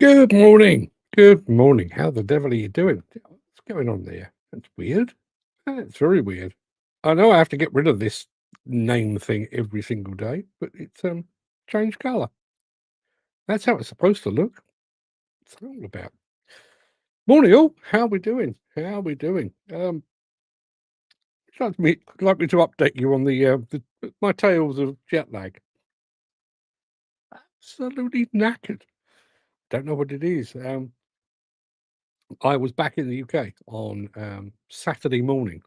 Good morning. Good morning. How the devil are you doing? What's going on there? That's weird. That's very weird. I know I have to get rid of this name thing every single day, but it's changed colour. That's how it's supposed to look. What's that all about? Morning all. How we doing? How we doing? Like me to update you on the my tales of jet lag. Absolutely knackered. Don't know what it is. I was back in the UK on Saturday morning.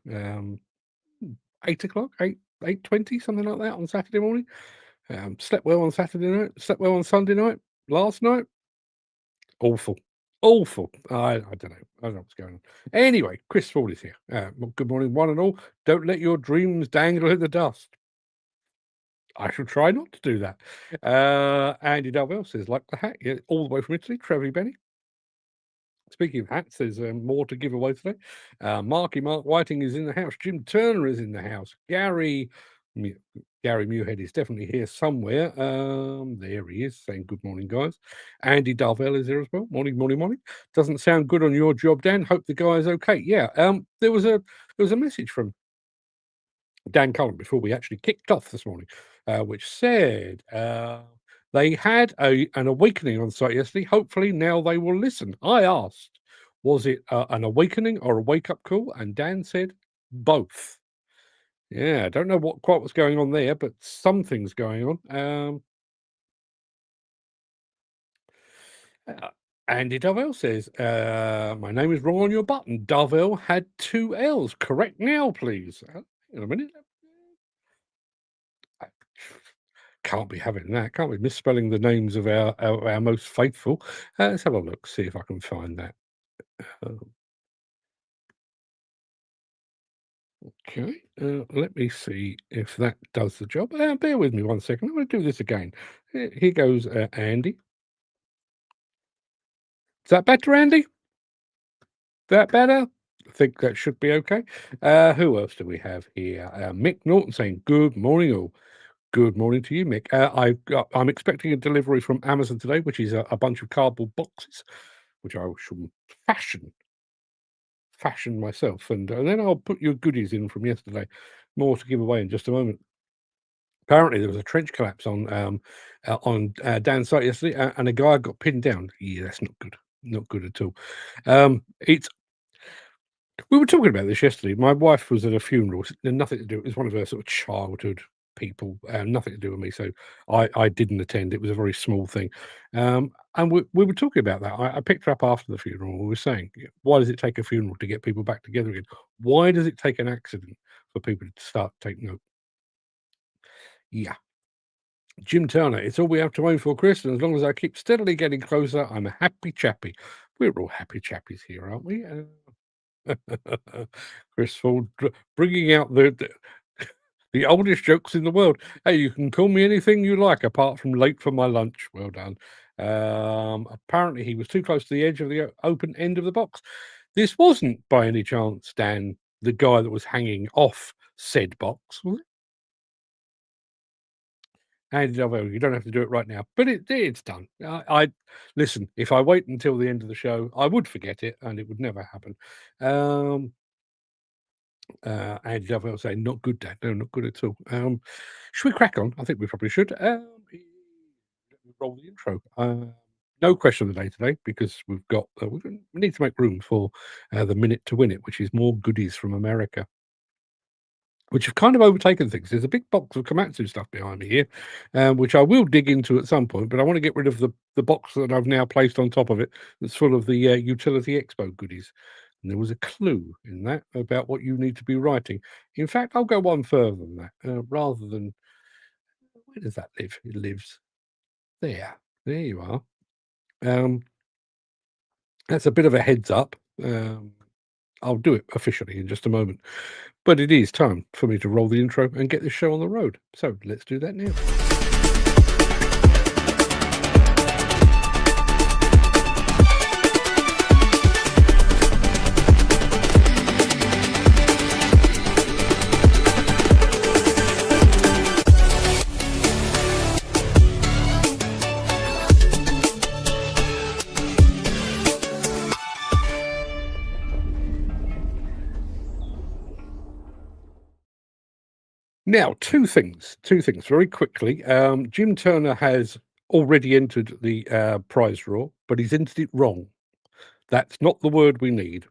8 o'clock, 8:20, something like that on Saturday morning. Slept well on Saturday night, slept well on Sunday night. Last night, awful, awful. I don't know. I don't know what's going on. Anyway, Chris Ford is here. Good morning, one and all. Don't let your dreams dangle in the dust. I shall try not to do that. Andy Darwell says, like the hat, yeah, all the way from Italy. Trevi Benny. Speaking of hats, there's more to give away today. Mark Whiting is in the house. Jim Turner is in the house. Gary Muirhead is definitely here somewhere. There he is, saying good morning, guys. Andy Darvell is there as well. Morning, morning, morning. Doesn't sound good on your job, Dan. Hope the guy is okay. Yeah. There was a message from Dan Cullen before we actually kicked off this morning, which said they had an awakening on site yesterday. Hopefully now they will listen. I asked, was it an awakening or a wake-up call? And Dan said both. Yeah, I don't know quite what's going on there, but something's going on. Andy Darvell says, my name is wrong on your button. Darvell had 2 L's. Correct now, please. Hang on a minute. Can't be having that. Can't be misspelling the names of our most faithful. Let's have a look, see if I can find that. Okay, let me see if that does the job. Bear with me one second. I'm going to do this again. Here goes Andy. Is that better, Andy? That better? I think that should be okay. Who else do we have here? Mick Norton saying, good morning, all. Good morning to you, Mick. I'm expecting a delivery from Amazon today, which is a bunch of cardboard boxes, which I shall fashion myself, and then I'll put your goodies in from yesterday. More to give away in just a moment. Apparently, there was a trench collapse on Dan's site yesterday, and a guy got pinned down. Yeah, that's not good. Not good at all. We were talking about this yesterday. My wife was at a funeral. Nothing to do. It was one of her sort of childhood people. Nothing to do with me. So I didn't attend. It was a very small thing. And we were talking about that. I picked her up after the funeral. We were saying, why does it take a funeral to get people back together again? Why does it take an accident for people to start taking note? Yeah. Jim Turner, it's all we have to aim for, Chris. And as long as I keep steadily getting closer, I'm a happy chappy. We're all happy chappies here, aren't we? Chris Ford bringing out the oldest jokes in the world. Hey, you can call me anything you like apart from late for my lunch. Well done. Apparently he was too close to the edge of the open end of the box. This wasn't by any chance, Dan, the guy that was hanging off said box, was it? And you don't have to do it right now, but it's done. I listen. If I wait until the end of the show, I would forget it, and it would never happen. Andy Dovell saying, "Not good, Dad. No, not good at all." Should we crack on? I think we probably should. Roll the intro. No question of the day today because we need to make room for the minute to win it, which is more goodies from America, which have kind of overtaken things. There's a big box of Komatsu stuff behind me here, which I will dig into at some point, but I want to get rid of the box that I've now placed on top of it that's full of the Utility Expo goodies. And there was a clue in that about what you need to be writing. In fact, I'll go one further than that. Rather than, where does that live? It lives there. There you are. That's a bit of a heads up. I'll do it officially in just a moment. But it is time for me to roll the intro and get this show on the road. So let's do that now. Now, two things very quickly. Jim Turner has already entered the prize draw, but he's entered it wrong. That's not the word we need.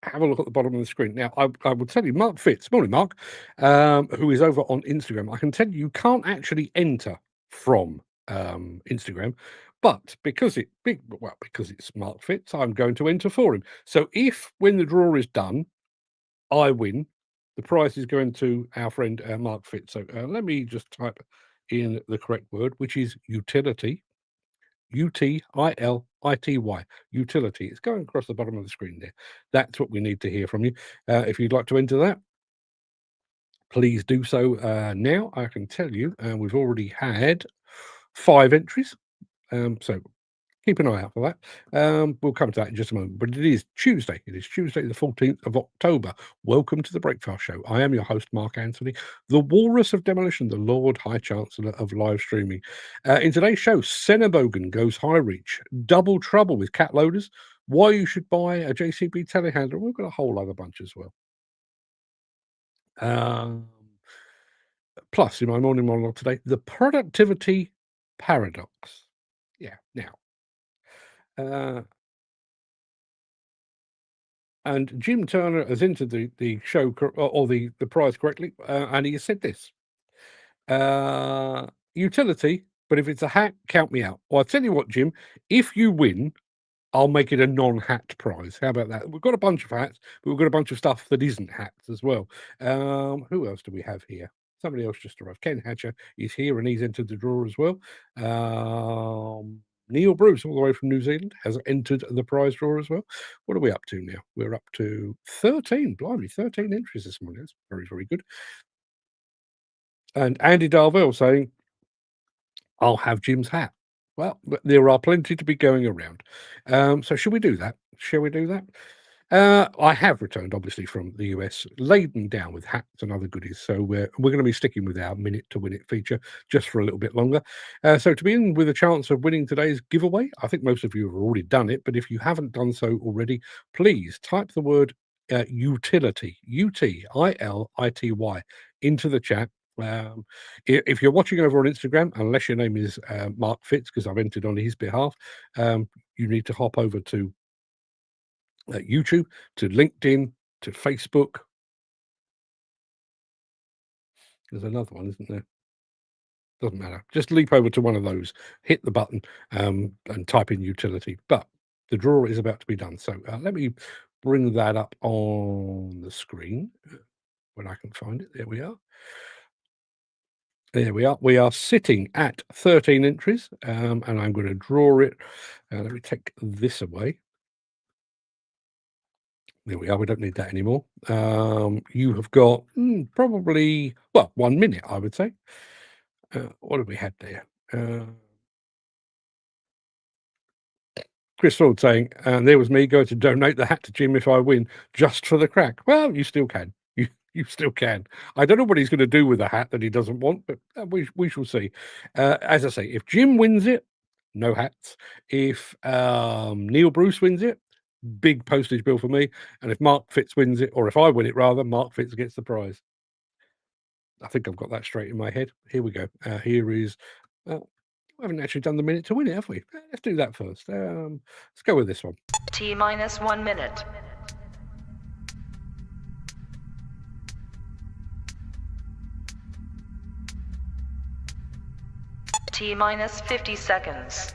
Have a look at the bottom of the screen. Now, I will tell you, Mark Fitz, morning, Mark, who is over on Instagram. I can tell you can't actually enter from Instagram, but because it's Mark Fitz, I'm going to enter for him. So if when the draw is done, I win, the prize is going to our friend Mark Fitz. So let me just type in the correct word, which is utility. utility, utility. It's going across the bottom of the screen there. That's what we need to hear from you. If you'd like to enter that, please do so now. I can tell you we've already had 5 entries. So keep an eye out for that. We'll come to that in just a moment. But it is Tuesday. It is Tuesday, the 14th of October. Welcome to the Breakfast Show. I am your host, Mark Anthony, the Walrus of Demolition, the Lord High Chancellor of live streaming. In today's show, Sennebogen goes high reach, double trouble with cat loaders, why you should buy a JCB telehandler. We've got a whole other bunch as well. Plus, in my morning monologue today, the productivity paradox. Yeah, now. And Jim Turner has entered the show or the prize correctly, and he has said this: utility, but if it's a hat, count me out. Well, I'll tell you what, Jim, if you win, I'll make it a non-hat prize. How about that? We've got a bunch of hats, but we've got a bunch of stuff that isn't hats as well. Who else do we have here? Somebody else just arrived. Ken Hatcher is here, and he's entered the draw as well. Neil Bruce, all the way from New Zealand, has entered the prize draw as well. What are we up to now? We're up to 13. Blimey, 13 entries this morning. That's very, very good. And Andy Darvell saying, I'll have Jim's hat. Well, there are plenty to be going around. So should we do that? Shall we do that? I have returned, obviously, from the US, laden down with hats and other goodies. So we're going to be sticking with our minute to win it feature just for a little bit longer. So to begin with a chance of winning today's giveaway, I think most of you have already done it, but if you haven't done so already, please type the word utility, utility, into the chat. If you're watching over on Instagram, unless your name is Mark Fitz, because I've entered on his behalf, you need to hop over to YouTube, to LinkedIn, to Facebook. There's another one, isn't there? Doesn't matter. Just leap over to one of those, hit the button, and type in utility. But the draw is about to be done. So let me bring that up on the screen when I can find it. There we are. There we are. We are sitting at 13 entries, and I'm going to draw it. Let me take this away. There we are. We don't need that anymore. You have got probably, 1 minute, I would say. What have we had there? Chris Ford saying, and there was me going to donate the hat to Jim if I win, just for the crack. Well, you still can. You still can. I don't know what he's going to do with a hat that he doesn't want, but we shall see. As I say, if Jim wins it, no hats. If Neil Bruce wins it, big postage bill for me. And if Mark Fitz wins it, or if I win it rather, Mark Fitz gets the prize. I think I've got that straight in my head. Here we go. Here is. We haven't actually done the minute to win it, have we? Let's do that first. Let's go with this one. T-minus 1 minute. T-minus 50 seconds.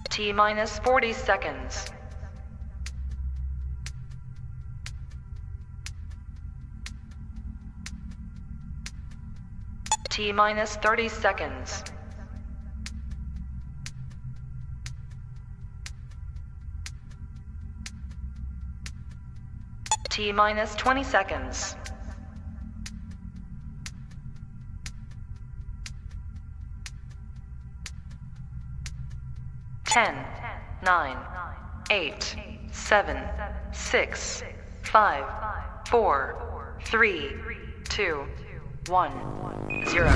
T-minus 40 seconds. T-minus 30 seconds. T-minus 20 seconds. Ten, 9, 8, 7, 6, 5, 4, 3, 2, 1, 0.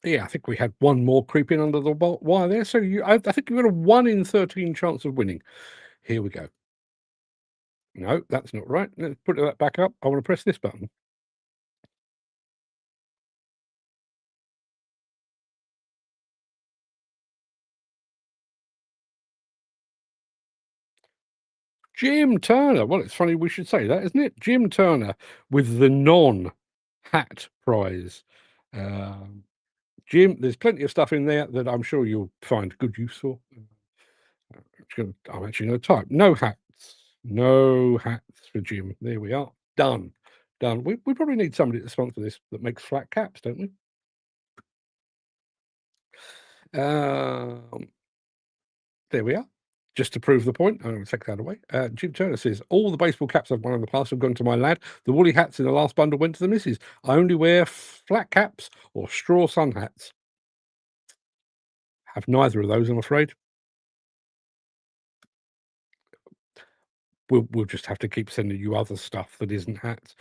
Yeah, I think we had one more creep in under the wire there. So I think you've got a 1 in 13 chance of winning. Here we go. No, that's not right. Let's put that back up. I want to press this button. Jim Turner. Well, it's funny we should say that, isn't it? Jim Turner with the non-hat prize. Jim, there's plenty of stuff in there that I'm sure you'll find good use for. I'm actually going to type no hats. No hats for Jim. There we are. Done. Done. We probably need somebody to sponsor this that makes flat caps, don't we? There we are. Just to prove the point, I'm going to take that away. Jim Turner says, all the baseball caps I've won in the past have gone to my lad. The woolly hats in the last bundle went to the missus. I only wear flat caps or straw sun hats. Have neither of those, I'm afraid. We'll just have to keep sending you other stuff that isn't hats.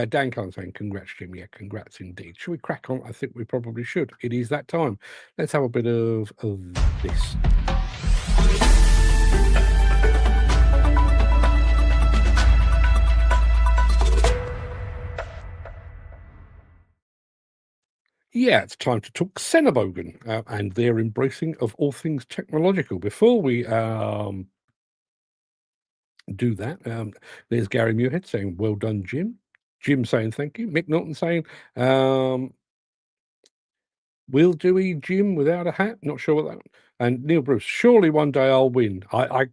Dan Khan saying, congrats, Jim. Yeah, congrats indeed. Should we crack on? I think we probably should. It is that time. Let's have a bit of this. Yeah, it's time to talk Sennebogen and their embracing of all things technological. Before we do that, there's Gary Muirhead saying, well done, Jim. Jim saying thank you. Mick Norton saying, will do Jim without a hat? Not sure what that. And Neil Bruce, surely one day I'll win. I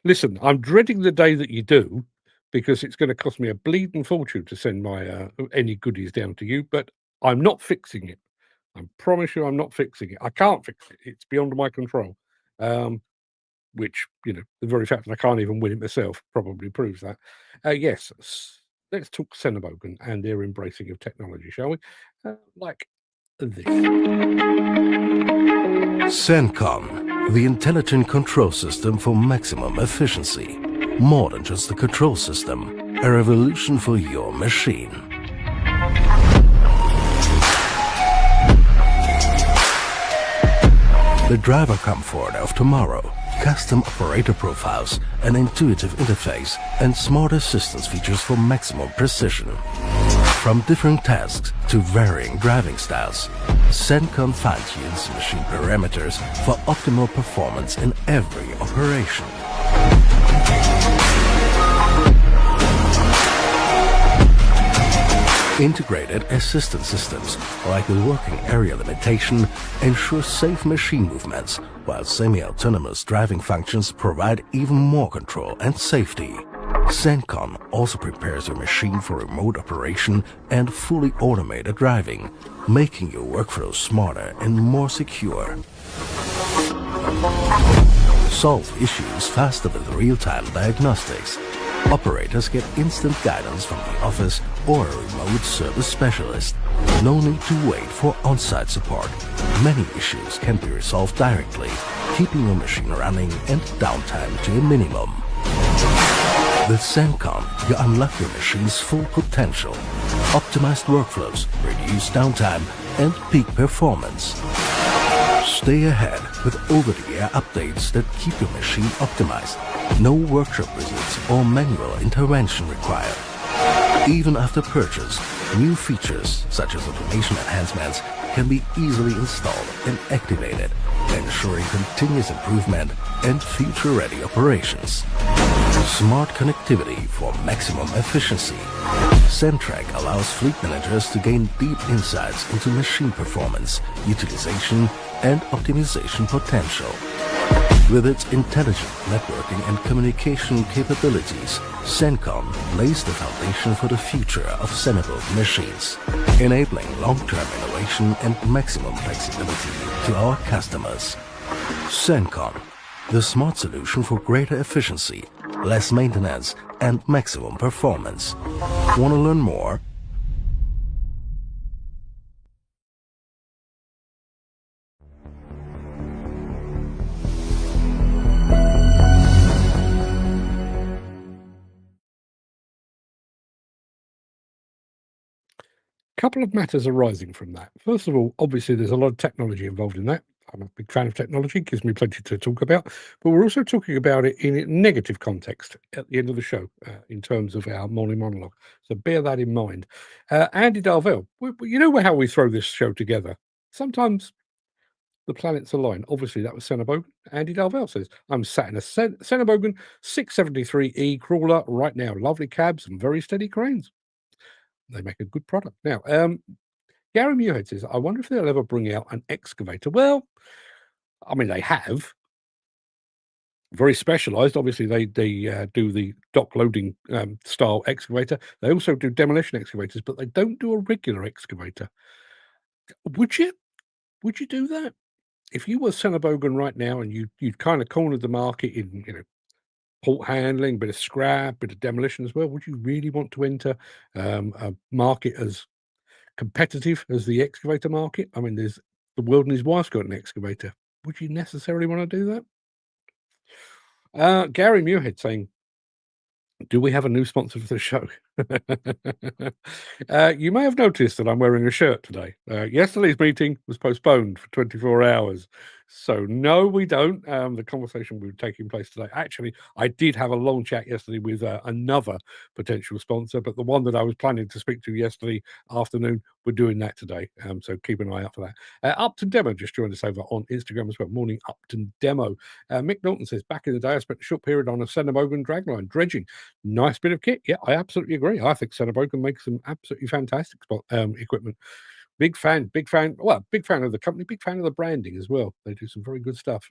listen, I'm dreading the day that you do, because it's going to cost me a bleeding fortune to send my any goodies down to you, but I'm not fixing it. I promise you I'm not fixing it. I can't fix it. It's beyond my control. Which, the very fact that I can't even win it myself probably proves that. Yes, let's talk Sennebogen and their embracing of technology, shall we? Like this. Sencon, the intelligent control system for maximum efficiency. More than just a control system, a revolution for your machine. The driver comfort of tomorrow. Custom operator profiles, an intuitive interface, and smart assistance features for maximum precision. From different tasks to varying driving styles, Sencon fine-tunes machine parameters for optimal performance in every operation. Integrated assistance systems, like the working area limitation, ensure safe machine movements, while semi-autonomous driving functions provide even more control and safety. Sencon also prepares your machine for remote operation and fully automated driving, making your workflow smarter and more secure. Solve issues faster with real-time diagnostics. Operators get instant guidance from the office or a remote service specialist. No need to wait for on-site support. Many issues can be resolved directly, keeping your machine running and downtime to a minimum. With Sencon, you unlock your machine's full potential. Optimized workflows, reduced downtime, and peak performance. Stay ahead with over-the-air updates that keep your machine optimized. No workshop visits or manual intervention required. Even after purchase, new features such as automation enhancements can be easily installed and activated, ensuring continuous improvement and future-ready operations. Smart connectivity for maximum efficiency. Sentrac allows fleet managers to gain deep insights into machine performance, utilization, and optimization potential. With its intelligent networking and communication capabilities, Sencon lays the foundation for the future of Sennebogen machines, enabling long-term innovation and maximum flexibility to our customers. Sencon, the smart solution for greater efficiency, less maintenance, and maximum performance. Want to learn more? Couple of matters arising from that. First of all, obviously, there's a lot of technology involved in that. I'm a big fan of technology, gives me plenty to talk about, but we're also talking about it in a negative context at the end of the show in terms of our morning monologue. So bear that in mind. Andy Darvell, you know how we throw this show together. Sometimes the planets align. Obviously, that was Sennebogen. Andy Darvell says, I'm sat in a Sennebogen 673E crawler right now. Lovely cabs and very steady cranes. They make a good product. Now, Gary Muirhead says, I wonder if they'll ever bring out an excavator. Well, I mean, they have. Very specialised. Obviously, they do the dock loading style excavator. They also do demolition excavators, but they don't do a regular excavator. Would you do that? If you were Sennebogen right now and you'd kind of cornered the market in, port handling, bit of scrap, bit of demolition as well, would you really want to enter a market as competitive as the excavator market? I mean, there's the world and his wife's got an excavator. Would you necessarily want to do that? Gary Muirhead saying, do we have a new sponsor for the show? You may have noticed that I'm wearing a shirt today. Yesterday's meeting was postponed for 24 hours. So, no, we don't. The conversation will be taking place today. Actually, I did have a long chat yesterday with another potential sponsor, but the one that I was planning to speak to yesterday afternoon, we're doing that today. So keep an eye out for that. Upton Demo just joined us over on Instagram as well. Morning, Upton Demo. Mick Norton says, back in the day, I spent a short period on a Sennebogen dragline dredging. Nice bit of kit. Yeah, I absolutely agree. I think Sennebogen makes some absolutely fantastic equipment. Big fan. Well, big fan of the company, big fan of the branding as well. They do some very good stuff.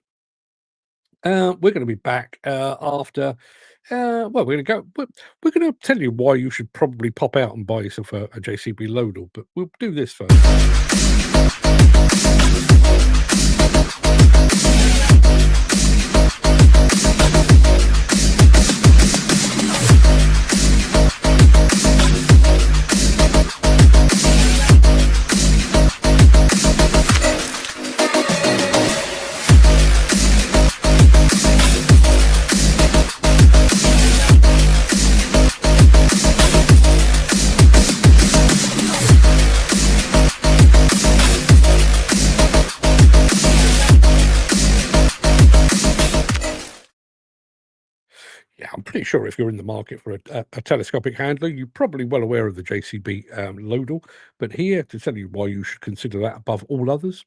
We're going to be back after. Well, we're going to tell you why you should probably pop out and buy yourself a JCB Loadle, but we'll do this first. Yeah, I'm pretty sure if you're in the market for a telescopic handler, you're probably well aware of the JCB Loadle. But here to tell you why you should consider that above all others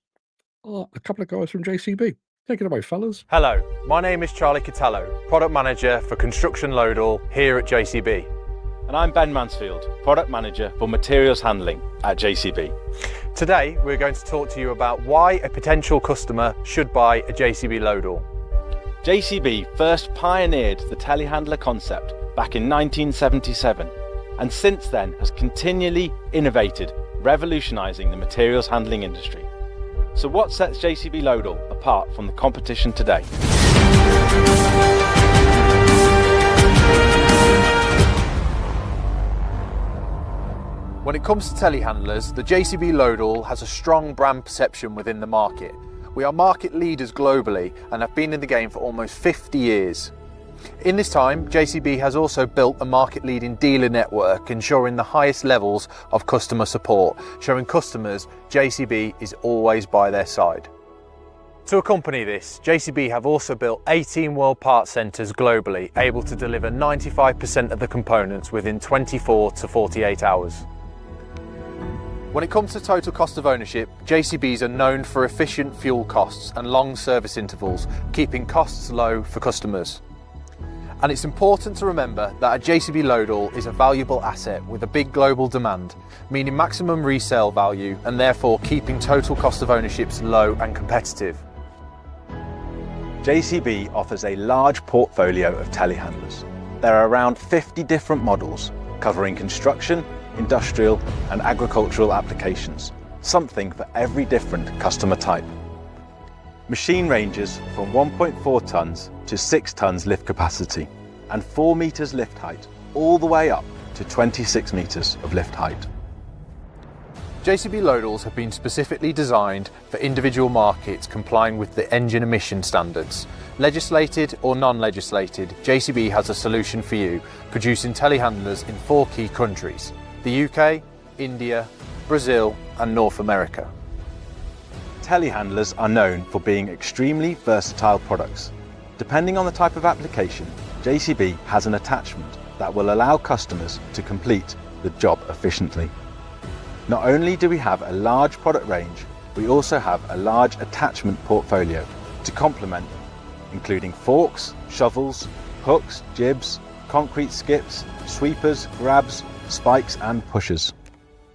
are a couple of guys from JCB. Take it away, fellas. Hello, my name is Charlie Catallo, Product Manager for Construction Loadle here at JCB. And I'm Ben Mansfield, Product Manager for Materials Handling at JCB. Today we're going to talk to you about why a potential customer should buy a JCB Loadle. JCB first pioneered the telehandler concept back in 1977 and since then has continually innovated, revolutionising the materials handling industry. So what sets JCB Loadle apart from the competition today? When it comes to telehandlers, the JCB Loadle has a strong brand perception within the market. We are market leaders globally and have been in the game for almost 50 years. In this time, JCB has also built a market-leading dealer network, ensuring the highest levels of customer support, showing customers JCB is always by their side. To accompany this, JCB have also built 18 world parts centres globally, able to deliver 95% of the components within 24 to 48 hours. When it comes to total cost of ownership, JCBs are known for efficient fuel costs and long service intervals, keeping costs low for customers. And it's important to remember that a JCB Loadle is a valuable asset with a big global demand, meaning maximum resale value and therefore keeping total cost of ownerships low and competitive. JCB offers a large portfolio of telehandlers. There are around 50 different models covering construction, industrial and agricultural applications, something for every different customer type. Machine ranges from 1.4 tonnes to 6 tonnes lift capacity and 4 metres lift height, all the way up to 26 metres of lift height. JCB Loadles have been specifically designed for individual markets complying with the engine emission standards. Legislated or non-legislated, JCB has a solution for you, producing telehandlers in 4 key countries: the UK, India, Brazil and North America. Telehandlers are known for being extremely versatile products. Depending on the type of application, JCB has an attachment that will allow customers to complete the job efficiently. Not only do we have a large product range, we also have a large attachment portfolio to complement them, including forks, shovels, hooks, jibs, concrete skips, sweepers, grabs, spikes and pushers.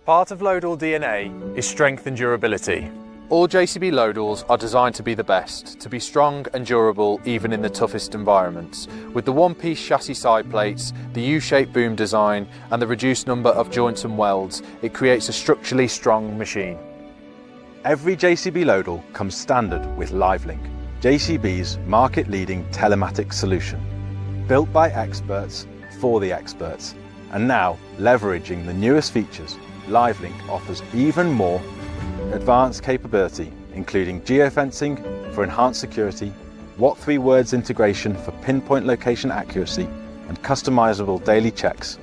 Part of Loadall DNA is strength and durability. All JCB Loadalls are designed to be the best, to be strong and durable even in the toughest environments. With the one-piece chassis side plates, the U-shaped boom design and the reduced number of joints and welds, it creates a structurally strong machine. Every JCB Loadall comes standard with LiveLink, JCB's market-leading telematics solution. Built by experts for the experts, and now leveraging the newest features, LiveLink offers even more advanced capability, including geofencing for enhanced security, What3 Words integration for pinpoint location accuracy, and customizable daily checks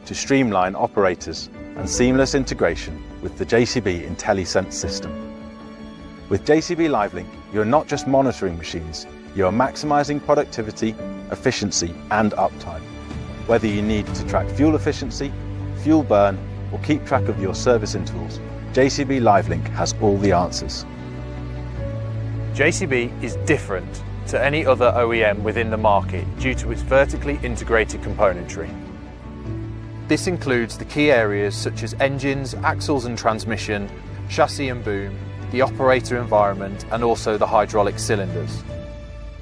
to streamline operators and seamless integration with the JCB IntelliSense system. With JCB LiveLink, you're not just monitoring machines, you are maximizing productivity, efficiency, and uptime. Whether you need to track fuel efficiency, fuel burn, or keep track of your service intervals, JCB LiveLink has all the answers. JCB is different to any other OEM within the market due to its vertically integrated componentry. This includes the key areas such as engines, axles and transmission, chassis and boom, the operator environment, and also the hydraulic cylinders.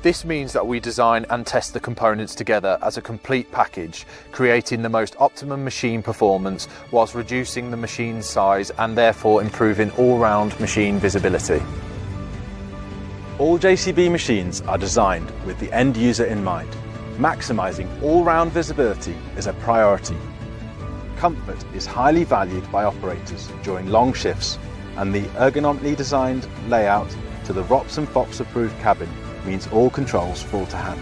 This means that we design and test the components together as a complete package, creating the most optimum machine performance whilst reducing the machine size and therefore improving all-round machine visibility. All JCB machines are designed with the end user in mind. Maximizing all-round visibility is a priority. Comfort is highly valued by operators during long shifts, and the ergonomically designed layout to the ROPS and FOPS approved cabin means all controls fall to hand.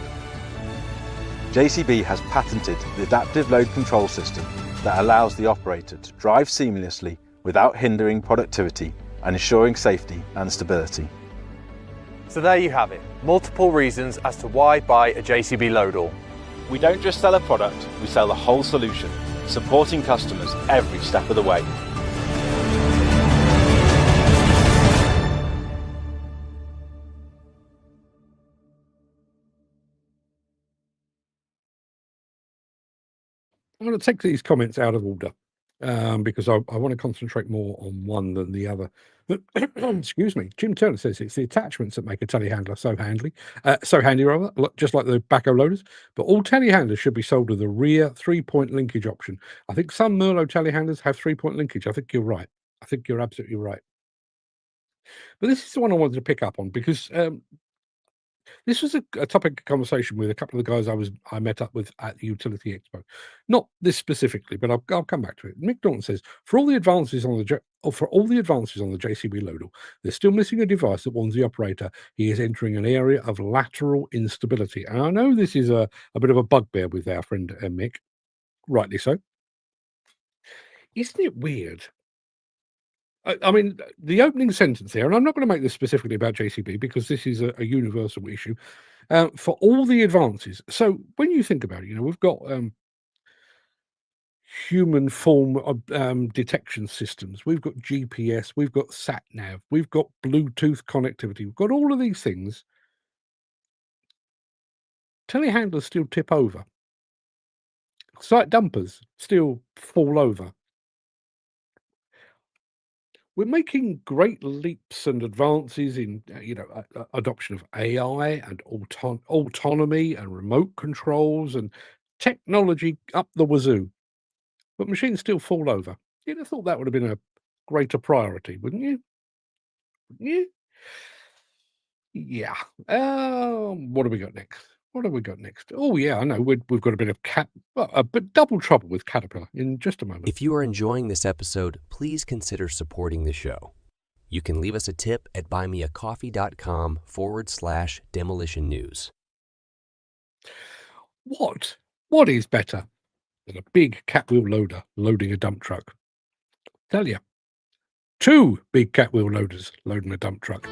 JCB has patented the adaptive load control system that allows the operator to drive seamlessly without hindering productivity and ensuring safety and stability. So there you have it, multiple reasons as to why buy a JCB Loadall. We don't just sell a product, we sell the whole solution, supporting customers every step of the way. I'm going to take these comments out of order because I want to concentrate more on one than the other. Excuse me. Jim Turner says it's the attachments that make a telehandler so handy, just like the backhoe loaders. But all telehandlers should be sold with a rear 3-point linkage option. I think some Merlot telehandlers have 3-point linkage. I think you're right. I think you're absolutely right. But this is the one I wanted to pick up on because this was a topic of conversation with a couple of the guys I met up with at the Utility Expo. Not this specifically, but I'll come back to it. Mick Norton says, for all the advances on the JCB Loadall, they're still missing a device that warns the operator he is entering an area of lateral instability. And I know this is a bit of a bugbear with our friend Mick, rightly so. Isn't it weird? I mean, the opening sentence there, and I'm not going to make this specifically about JCB because this is a universal issue, for all the advances. So when you think about it, we've got human form of detection systems. We've got GPS, we've got sat-nav, we've got Bluetooth connectivity. We've got all of these things. Telehandlers still tip over. Site dumpers still fall over. We're making great leaps and advances in, adoption of AI and autonomy and remote controls and technology up the wazoo. But machines still fall over. You'd have thought that would have been a greater priority, wouldn't you? Wouldn't you? Yeah. What have we got next? Oh, yeah, I know. We've got a bit of but double trouble with Caterpillar in just a moment. If you are enjoying this episode, please consider supporting the show. You can leave us a tip at buymeacoffee.com/demolition news. What is better than a big cat wheel loader loading a dump truck? Tell you, 2 big cat wheel loaders loading a dump truck.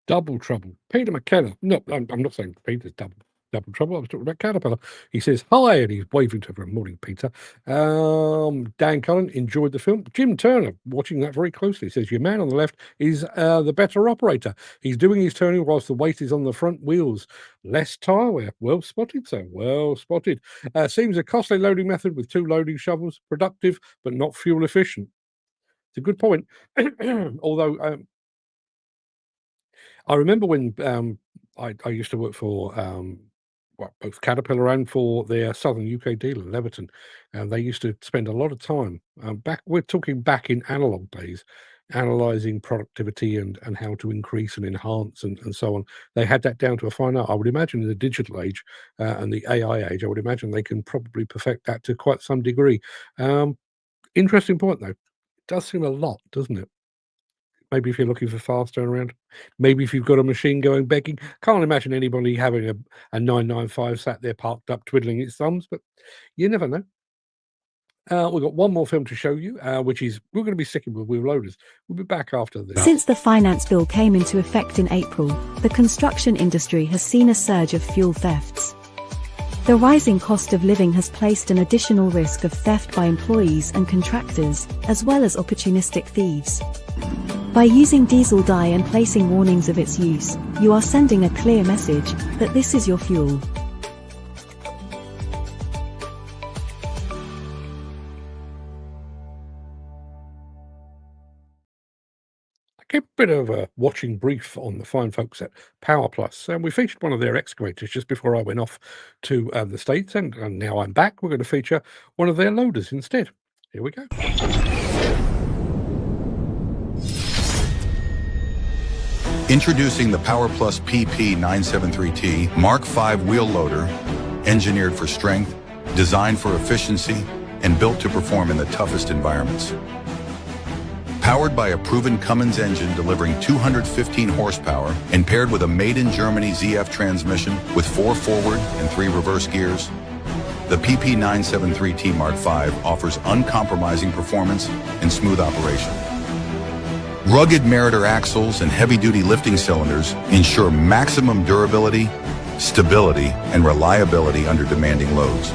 Double Trouble. Peter McKenna. No, I'm not saying Peter's double trouble. I was talking about Caterpillar. He says hi, and he's waving to everyone. Morning, Peter. Dan Cullen enjoyed the film. Jim Turner watching that very closely. He says your man on the left is the better operator. He's doing his turning whilst the weight is on the front wheels. Less tire wear. Well spotted, sir. Well spotted. Seems a costly loading method with 2 loading shovels. Productive, but not fuel efficient. It's a good point. Although I remember when I used to work for both Caterpillar and for their southern UK dealer, Leverton, and they used to spend a lot of time we're talking back in analog days, analyzing productivity and how to increase and enhance and so on. They had that down to a fine art. I would imagine in the digital age and the AI age, I would imagine they can probably perfect that to quite some degree. Interesting point, though. It does seem a lot, doesn't it? Maybe if you're looking for fast turnaround. Maybe if you've got a machine going begging. Can't imagine anybody having a 995 sat there parked up twiddling its thumbs, but you never know. We've got one more film to show you, which is we're going to be sticking with wheel loaders. We'll be back after this. Since the finance bill came into effect in April, the construction industry has seen a surge of fuel thefts. The rising cost of living has placed an additional risk of theft by employees and contractors, as well as opportunistic thieves. By using diesel dye and placing warnings of its use, you are sending a clear message that this is your fuel. I gave a bit of a watching brief on the fine folks at Power Plus, and we featured one of their excavators just before I went off to the States, and now I'm back. We're going to feature one of their loaders instead. Here we go. Introducing the Power Plus PP 973T Mark V wheel loader, engineered for strength, designed for efficiency, and built to perform in the toughest environments. Powered by a proven Cummins engine delivering 215 horsepower and paired with a made-in-Germany ZF transmission with 4 forward and 3 reverse gears, the PP 973T Mark V offers uncompromising performance and smooth operation. Rugged Meritor axles and heavy-duty lifting cylinders ensure maximum durability, stability, and reliability under demanding loads.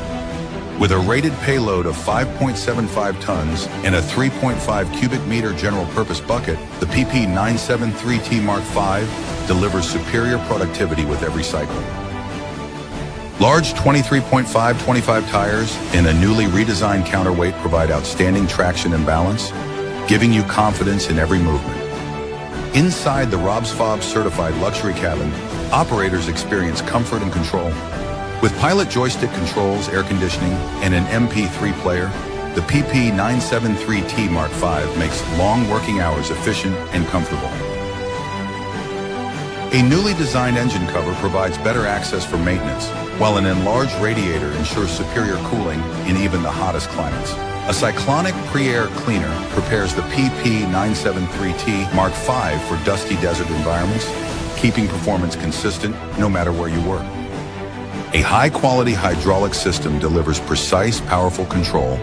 With a rated payload of 5.75 tons and a 3.5 cubic meter general-purpose bucket, the PP 973T Mark V delivers superior productivity with every cycle. Large 23.5/25 tires and a newly redesigned counterweight provide outstanding traction and balance, giving you confidence in every movement. Inside the Rob's Fob certified luxury cabin, operators experience comfort and control. With pilot joystick controls, air conditioning, and an MP3 player, the PP 973T Mark V makes long working hours efficient and comfortable. A newly designed engine cover provides better access for maintenance, while an enlarged radiator ensures superior cooling in even the hottest climates. A cyclonic pre-air cleaner prepares the PP 973T Mark V for dusty desert environments, keeping performance consistent no matter where you work. A high-quality hydraulic system delivers precise, powerful control,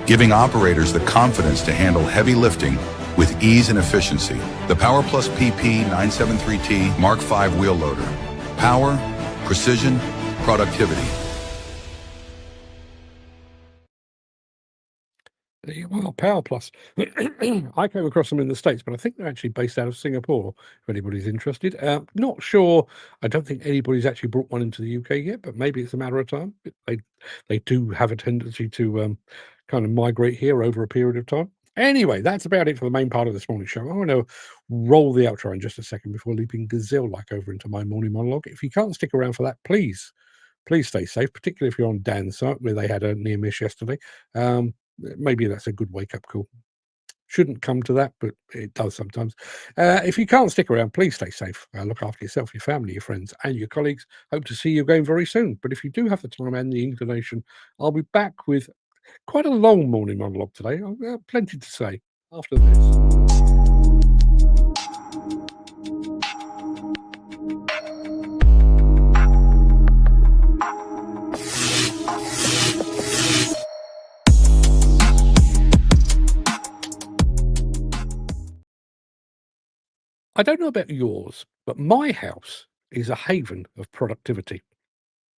giving operators the confidence to handle heavy lifting with ease and efficiency. The Power Plus PP 973T Mark V wheel loader. Power, precision, productivity. Well, Power Plus. I came across them in the States, but I think they're actually based out of Singapore, if anybody's interested. Not sure. I don't think anybody's actually brought one into the UK yet, but maybe it's a matter of time. They do have a tendency to kind of migrate here over a period of time. Anyway, that's about it for the main part of this morning's show. I want to roll the outro in just a second before leaping gazelle-like over into my morning monologue. If you can't stick around for that, please stay safe, particularly if you're on Dan's site where they had a near miss yesterday. Maybe that's a good wake-up call. Shouldn't come to that, but it does sometimes. If you can't stick around, please stay safe. Look after yourself, your family, your friends, and your colleagues. Hope to see you again very soon. But if you do have the time and the inclination, I'll be back with quite a long morning monologue today. I've got plenty to say after this. I don't know about yours, but my house is a haven of productivity.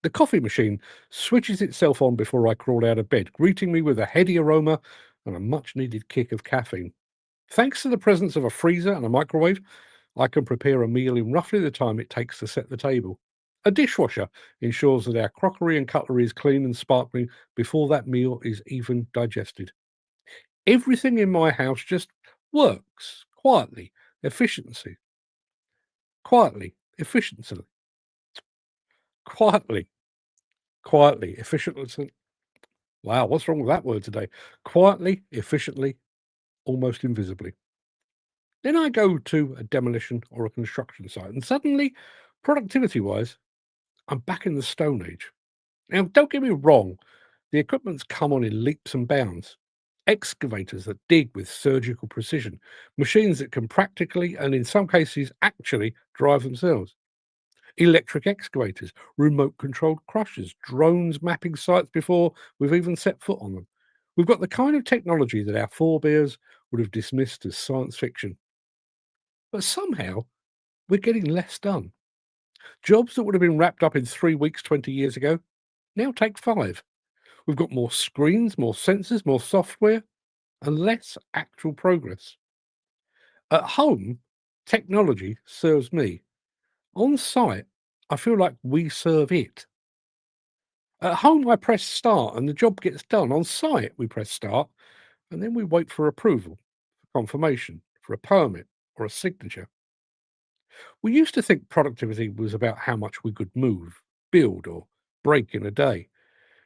The coffee machine switches itself on before I crawl out of bed, greeting me with a heady aroma and a much-needed kick of caffeine. Thanks to the presence of a freezer and a microwave, I can prepare a meal in roughly the time it takes to set the table. A dishwasher ensures that our crockery and cutlery is clean and sparkling before that meal is even digested. Everything in my house just works quietly. Efficiency. quietly, efficiently, quietly, efficiently. Wow, what's wrong with that word today? Quietly, efficiently, almost invisibly. Then I go to a demolition or a construction site, and suddenly, productivity wise, I'm back in the Stone Age. Now, don't get me wrong, the equipment's come on in leaps and bounds. Excavators that dig with surgical precision, machines that can practically and in some cases actually drive themselves. Electric excavators, remote controlled crushers, drones mapping sites before we've even set foot on them. We've got the kind of technology that our forebears would have dismissed as science fiction. But somehow, we're getting less done. Jobs that would have been wrapped up in 3 weeks 20 years ago now take 5. We've got more screens, more sensors, more software, and less actual progress. At home, technology serves me. On site, I feel like we serve it. At home, I press start and the job gets done. On site, we press start and then we wait for approval, for confirmation, for a permit or a signature. We used to think productivity was about how much we could move, build, or break in a day.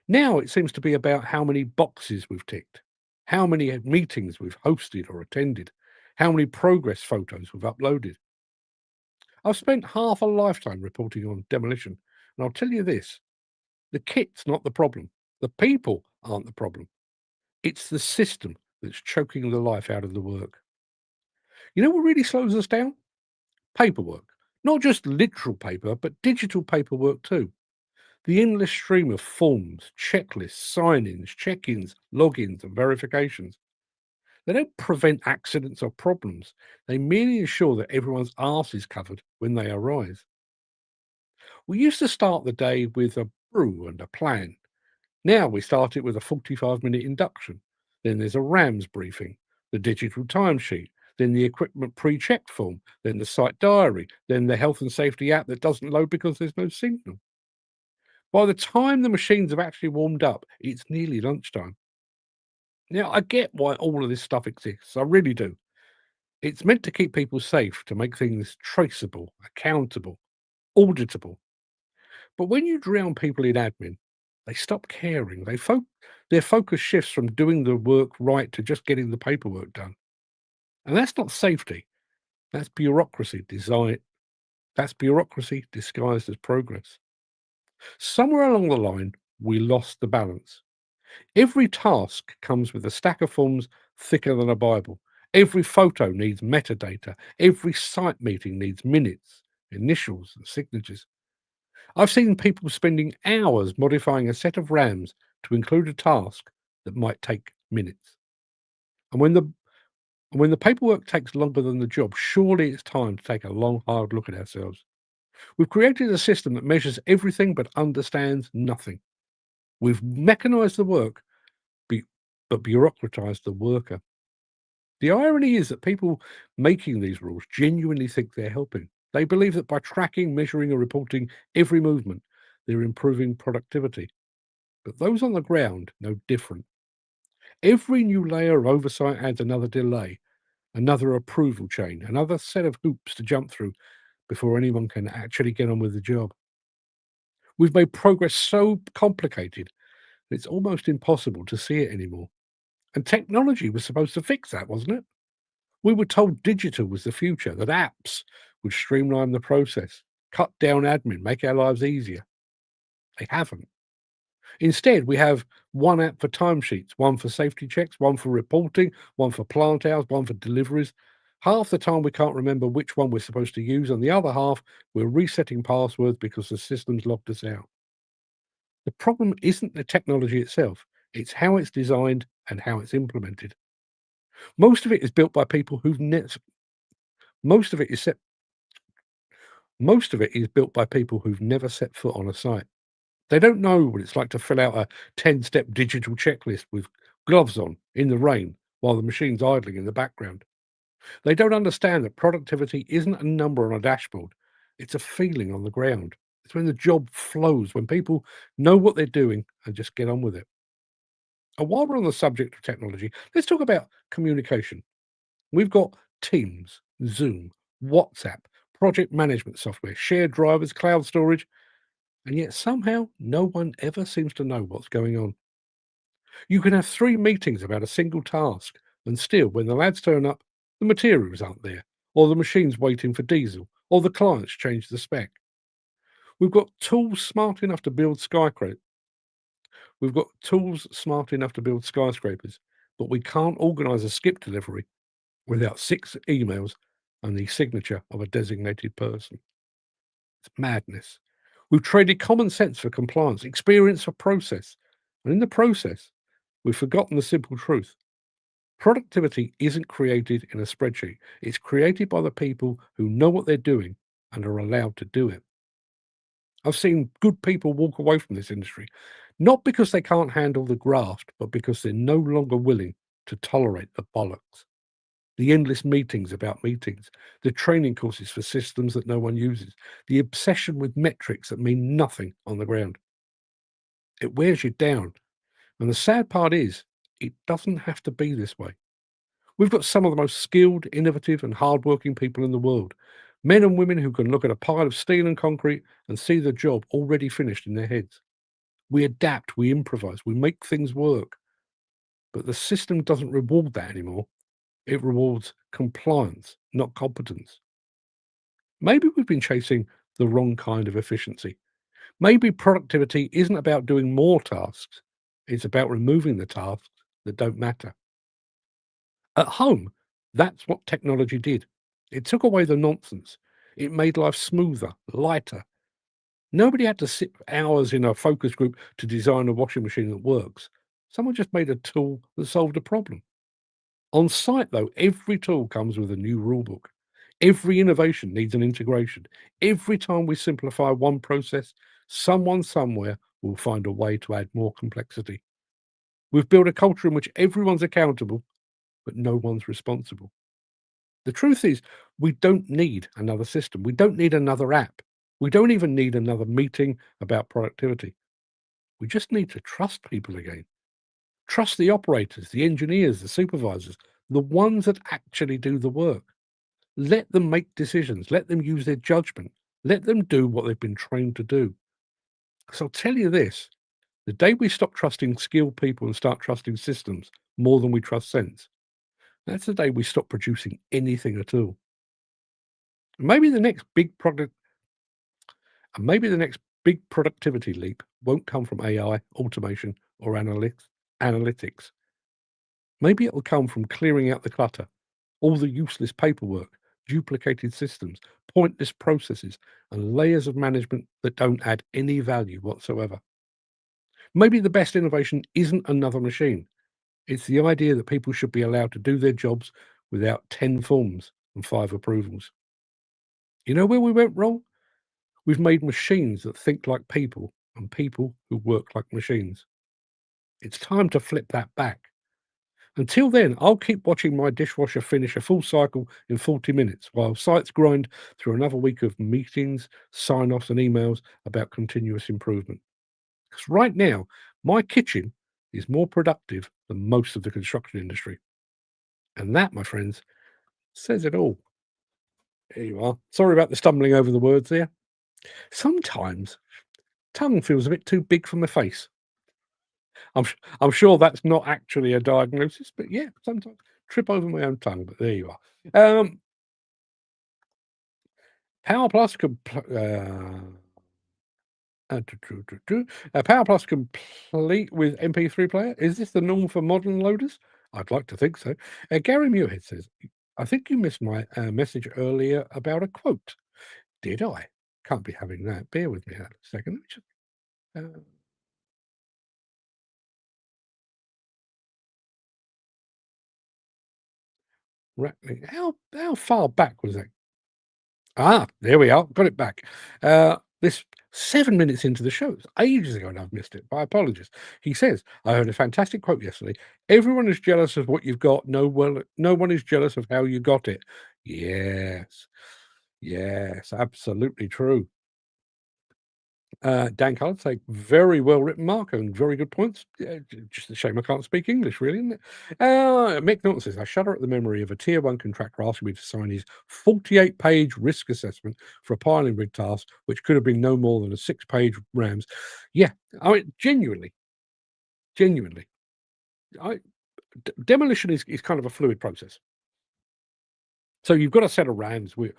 Now it seems to be about how many boxes we've ticked, how many meetings we've hosted or attended, how many progress photos we've uploaded. I've spent half a lifetime reporting on demolition, and I'll tell you this: the kit's not the problem. The people aren't the problem. It's the system that's choking the life out of the work. You know what really slows us down? Paperwork. Not just literal paper, but digital paperwork too. The endless stream of forms, checklists, sign-ins, check-ins, logins, and verifications. They don't prevent accidents or problems. They merely ensure that everyone's arse is covered when they arise. We used to start the day with a brew and a plan. Now we start it with a 45-minute induction. Then there's a RAMS briefing, the digital timesheet, then the equipment pre-checked form, then the site diary, then the health and safety app that doesn't load because there's no signal. By the time the machines have actually warmed up, it's nearly lunchtime. Now, I get why all of this stuff exists. I really do. It's meant to keep people safe, to make things traceable, accountable, auditable. But when you drown people in admin, they stop caring. Their focus shifts from doing the work right to just getting the paperwork done. And that's not safety. That's bureaucracy That's bureaucracy disguised as progress. Somewhere along the line, we lost the balance. Every task comes with a stack of forms thicker than a Bible. Every photo needs metadata. Every site meeting needs minutes, initials, and signatures. I've seen people spending hours modifying a set of RAMs to include a task that might take minutes. And when the paperwork takes longer than the job, surely it's time to take a long, hard look at ourselves. We've created a system that measures everything but understands nothing. We've mechanized the work, but bureaucratized the worker. The irony is that people making these rules genuinely think they're helping. They believe that by tracking, measuring, and reporting every movement, they're improving productivity. But those on the ground know different. Every new layer of oversight adds another delay, another approval chain, another set of hoops to jump through before anyone can actually get on with the job. We've made progress so complicated that it's almost impossible to see it anymore. And technology was supposed to fix that, wasn't it? We were told digital was the future, that apps would streamline the process, cut down admin, make our lives easier. They haven't. Instead, we have one app for timesheets, one for safety checks, one for reporting, one for plant hours, one for deliveries. Half the time we can't remember which one we're supposed to use, and the other half we're resetting passwords because the system's locked us out. The problem isn't the technology itself, it's how it's designed and how it's implemented. Most of it is built by people who've most of it is set most of it is built by people who've never set foot on a site. They don't know what it's like to fill out a 10-step digital checklist with gloves on in the rain while the machine's idling in the background. They don't understand that productivity isn't a number on a dashboard. It's a feeling on the ground. It's when the job flows, when people know what they're doing and just get on with it. And while we're on the subject of technology, let's talk about communication. We've got Teams, Zoom, WhatsApp, project management software, shared drivers, cloud storage, and yet somehow no one ever seems to know what's going on. You can have 3 meetings about a single task, and still, when the lads turn up, the materials aren't there, or the machine's waiting for diesel, or the client's changed the spec. We've got tools smart enough to build skyscrapers. We've got tools smart enough to build skyscrapers, but we can't organise a skip delivery without 6 emails and the signature of a designated person. It's madness. We've traded common sense for compliance, experience for process, and in the process, we've forgotten the simple truth. Productivity isn't created in a spreadsheet. It's created by the people who know what they're doing and are allowed to do it. I've seen good people walk away from this industry, not because they can't handle the graft, but because they're no longer willing to tolerate the bollocks. The endless meetings about meetings, the training courses for systems that no one uses, the obsession with metrics that mean nothing on the ground. It wears you down. And the sad part is, it doesn't have to be this way. We've got some of the most skilled, innovative, and hardworking people in the world. Men and women who can look at a pile of steel and concrete and see the job already finished in their heads. We adapt, we improvise, we make things work. But the system doesn't reward that anymore. It rewards compliance, not competence. Maybe we've been chasing the wrong kind of efficiency. Maybe productivity isn't about doing more tasks. It's about removing the tasks that don't matter. At home, that's what technology did. It took away the nonsense. It made life smoother, lighter. Nobody had to sit for hours in a focus group to design a washing machine that works. Someone just made a tool that solved a problem. On site, though, every tool comes with a new rulebook. Every innovation needs an integration. Every time we simplify one process, someone somewhere will find a way to add more complexity. We've built a culture in which everyone's accountable, but no one's responsible. The truth is, we don't need another system. We don't need another app. We don't even need another meeting about productivity. We just need to trust people again. Trust the operators, the engineers, the supervisors, the ones that actually do the work. Let them make decisions. Let them use their judgment. Let them do what they've been trained to do. So I'll tell you this, the day we stop trusting skilled people and start trusting systems more than we trust sense, that's the day we stop producing anything at all. Maybe the next big productivity leap won't come from AI, automation, or analytics. Maybe it will come from clearing out the clutter, all the useless paperwork, duplicated systems, pointless processes, and layers of management that don't add any value whatsoever. Maybe the best innovation isn't another machine. It's the idea that people should be allowed to do their jobs without 10 forms and 5 approvals. You know where we went wrong? We've made machines that think like people and people who work like machines. It's time to flip that back. Until then, I'll keep watching my dishwasher finish a full cycle in 40 minutes while sites grind through another week of meetings, sign-offs, and emails about continuous improvement. Because right now, my kitchen is more productive than most of the construction industry. And that, my friends, says it all. There you are. Sorry about the stumbling over the words there. Sometimes tongue feels a bit too big for my face. I'm sure that's not actually a diagnosis, but yeah, sometimes trip over my own tongue. But there you are. Power Plus Power Plus complete with MP3 player. Is this the norm for modern loaders? I'd like to think so. Gary Muirhead says, I think you missed my message earlier about a quote. Did I? Can't be having that. Bear with me a second. Rattling. How far back was that? There we are. Got it back. This 7 minutes into the show. It's ages ago and I've missed it. My apologies. He says, I heard a fantastic quote yesterday. Everyone is jealous of what you've got. No one is jealous of how you got it. Yes. Yes, absolutely true. Dan Card say, very well written, Mark, and very good points. Just a shame I can't speak English, really, isn't it? Mick Norton says, I shudder at the memory of a tier 1 contractor asking me to sign his 48-page risk assessment for a piling rig task, which could have been no more than a 6-page RAMS. Yeah, I mean, genuinely. Demolition is kind of a fluid process. So you've got a set of RAMs. We'll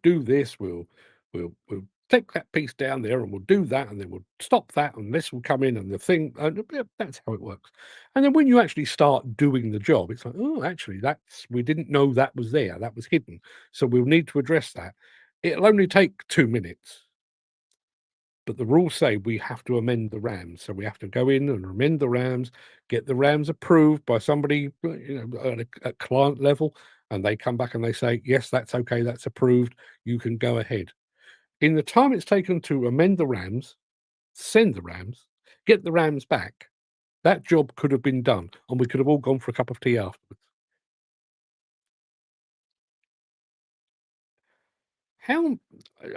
do this. We'll take that piece down there, and we'll do that, and then we'll stop that, and this will come in, and the thing. That's how it works. And then when you actually start doing the job, it's like, oh, actually, we didn't know that was there. That was hidden. So we'll need to address that. It'll only take 2 minutes. But the rules say we have to amend the RAMs. So we have to go in and amend the RAMs, get the RAMs approved by somebody, at client level, and they come back and they say, yes, that's okay, that's approved, you can go ahead. In the time it's taken to amend the RAMs, send the RAMs, get the RAMs back, that job could have been done, and we could have all gone for a cup of tea afterwards.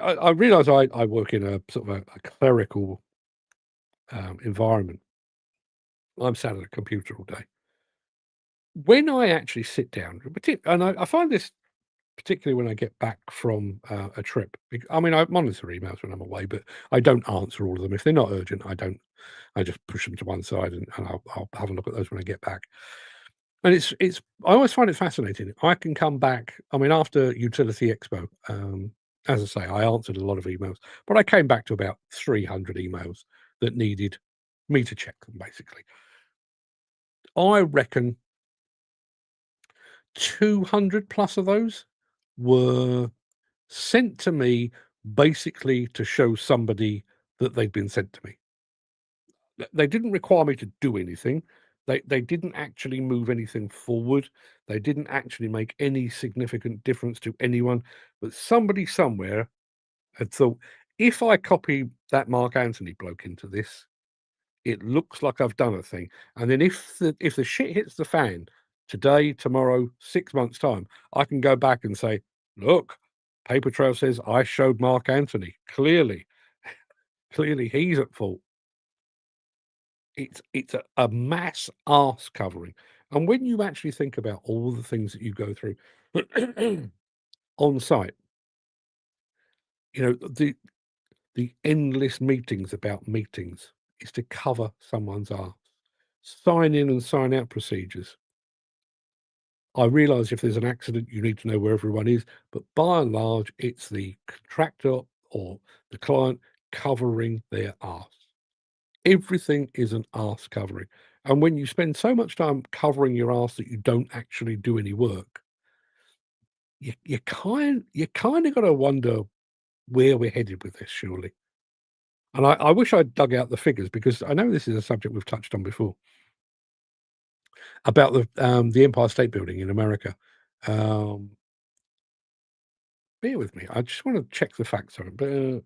I realise I work in a sort of a clerical environment. I'm sat at a computer all day. When I actually sit down, and I find this particularly when I get back from a trip. I mean, I monitor emails when I'm away, but I don't answer all of them. If they're not urgent, I don't. I just push them to one side, and I'll have a look at those when I get back. And it's. I always find it fascinating. I can come back. I mean, after Utility Expo, as I say, I answered a lot of emails, but I came back to about 300 emails that needed me to check them. Basically, I reckon 200 plus of those were sent to me basically to show somebody that they'd been sent to me. They didn't require me to do anything. They didn't actually move anything forward. They didn't actually make any significant difference to anyone. But somebody somewhere had thought, if I copy that Mark Anthony bloke into this, it looks like I've done a thing. And then if the shit hits the fan today, tomorrow, 6 months' time, I can go back and say, look, paper trail says I showed Mark Anthony. Clearly he's at fault. It's a mass arse covering. And when you actually think about all the things that you go through on site, the endless meetings about meetings is to cover someone's arse. Sign in and sign out procedures. I realise if there's an accident, you need to know where everyone is, but by and large, it's the contractor or the client covering their arse. Everything is an arse covering. And when you spend so much time covering your arse that you don't actually do any work, you kind of got to wonder where we're headed with this, surely. And I wish I'd dug out the figures, because I know this is a subject we've touched on before about the Empire State Building in America. Bear with me. I just want to check the facts on it. But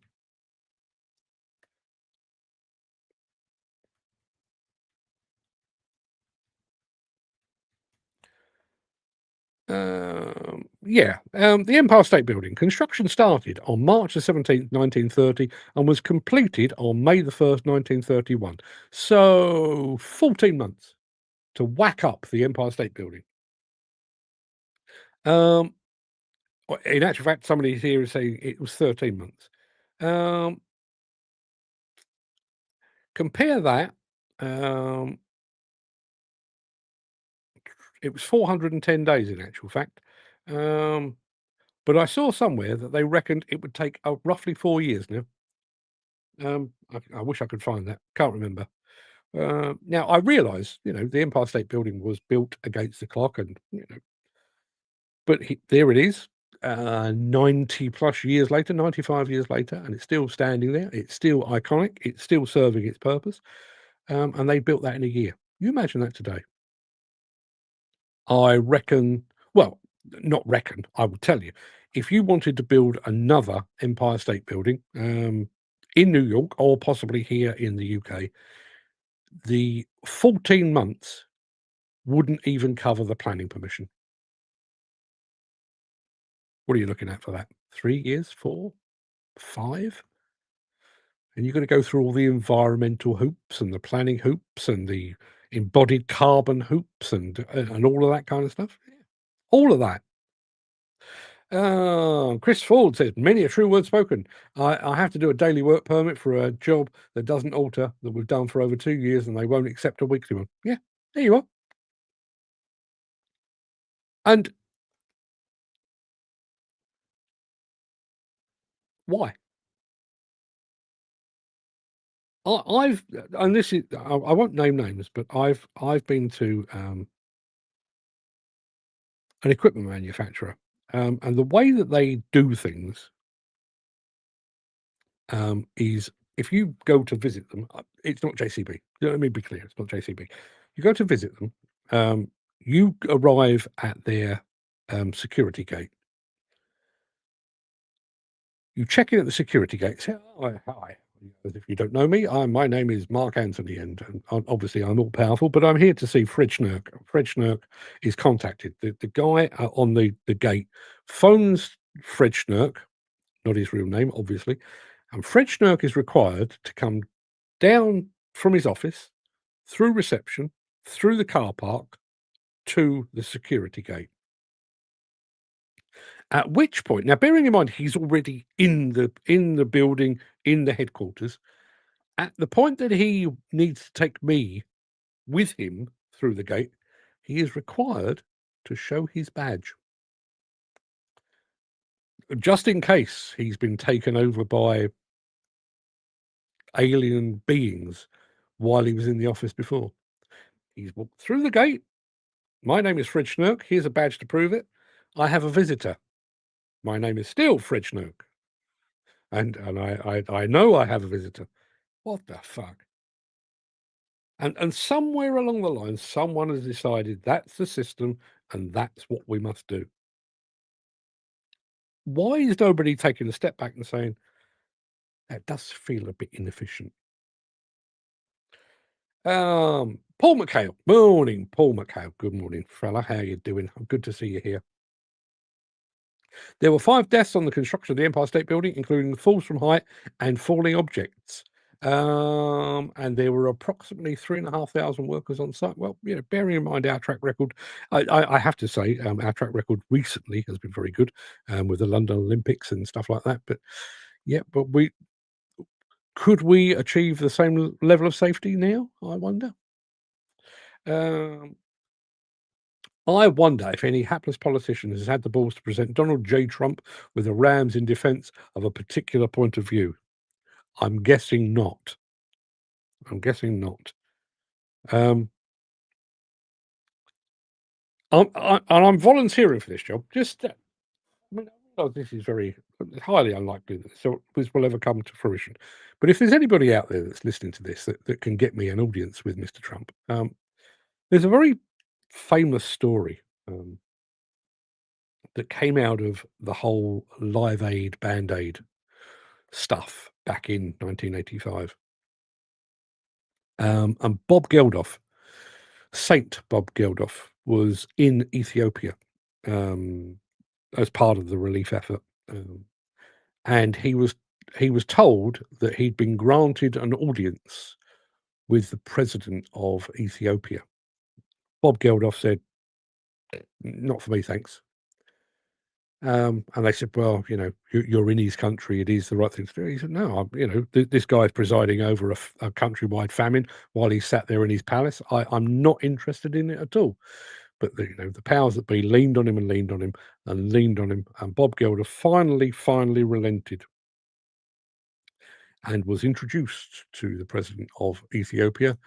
the Empire State Building construction started on March the 17th, 1930, and was completed on May the 1st, 1931. So 14 months to whack up the Empire State Building. In actual fact, somebody here is saying it was 13 months. Compare that. It was 410 days in actual fact. But I saw somewhere that they reckoned it would take roughly 4 years now. I wish I could find that. Can't remember. Now I realise, the Empire State Building was built against the clock, and but there it is, 90 plus years later, 95 years later, and it's still standing there. It's still iconic. It's still serving its purpose. And they built that in a year. You imagine that today. I reckon, well, not reckon, I will tell you, if you wanted to build another Empire State Building in New York, or possibly here in the UK, the 14 months wouldn't even cover the planning permission. What are you looking at for that? 3 years? 4? 5? and you've got to go through all the environmental hoops and the planning hoops and the embodied carbon hoops and all of that kind of stuff. Yeah. All of that. Chris Ford says, many a true word spoken. I have to do a daily work permit for a job that doesn't alter, that we've done for over 2 years, and they won't accept a weekly one. Yeah, there you are. And why? I've and this is I won't name names, but I've been to an equipment manufacturer, and the way that they do things is if you go to visit them, it's not JCB. Let me be clear, it's not JCB. You go to visit them, you arrive at their security gate. You check in at the security gate, say, "Oh, hi. If you don't know me, my name is Mark Anthony, and obviously I'm all powerful, but I'm here to see Fred Schnurk." Fred Schnurk is contacted. The guy on the gate phones Fred Schnurk, not his real name, obviously, and Fred Schnurk is required to come down from his office, through reception, through the car park, to the security gate. At which point, now bearing in mind he's already in the building, in the headquarters, at the point that he needs to take me with him through the gate, he is required to show his badge. Just in case he's been taken over by alien beings while he was in the office before. He's walked through the gate. My name is Fred Schnurk. Here's a badge to prove it. I have a visitor. My name is still Fred Schnurk. And I know I have a visitor. What the fuck? And somewhere along the line, someone has decided that's the system and that's what we must do. Why is nobody taking a step back and saying, that does feel a bit inefficient? Paul McHale. Morning, Paul McHale. Good morning, fella. How you doing? Good to see you here. There were 5 deaths on the construction of the Empire State Building, including falls from height and falling objects. And there were approximately 3,500 workers on site. Well, bearing in mind our track record, I have to say, our track record recently has been very good, with the London Olympics and stuff like that. But could we achieve the same level of safety now? I wonder. I wonder if any hapless politician has had the balls to present Donald J. Trump with a rams in defense of a particular point of view. I'm guessing not. I'm I'm volunteering for this job. Just, I know this is very highly unlikely that this will ever come to fruition. But if there's anybody out there that's listening to this that can get me an audience with Mr. Trump, there's a very famous story that came out of the whole Live Aid, Band Aid stuff back in 1985. And Bob Geldof, Saint Bob Geldof, was in Ethiopia as part of the relief effort. And he was told that he'd been granted an audience with the president of Ethiopia. Bob Geldof said, "Not for me, thanks." And they said, "Well, you're in his country. It is the right thing to do." He said, "No, this guy's presiding over a countrywide famine while he's sat there in his palace. I'm not interested in it at all." But the powers that be leaned on him and leaned on him and leaned on him, and Bob Geldof finally relented and was introduced to the president of Ethiopia.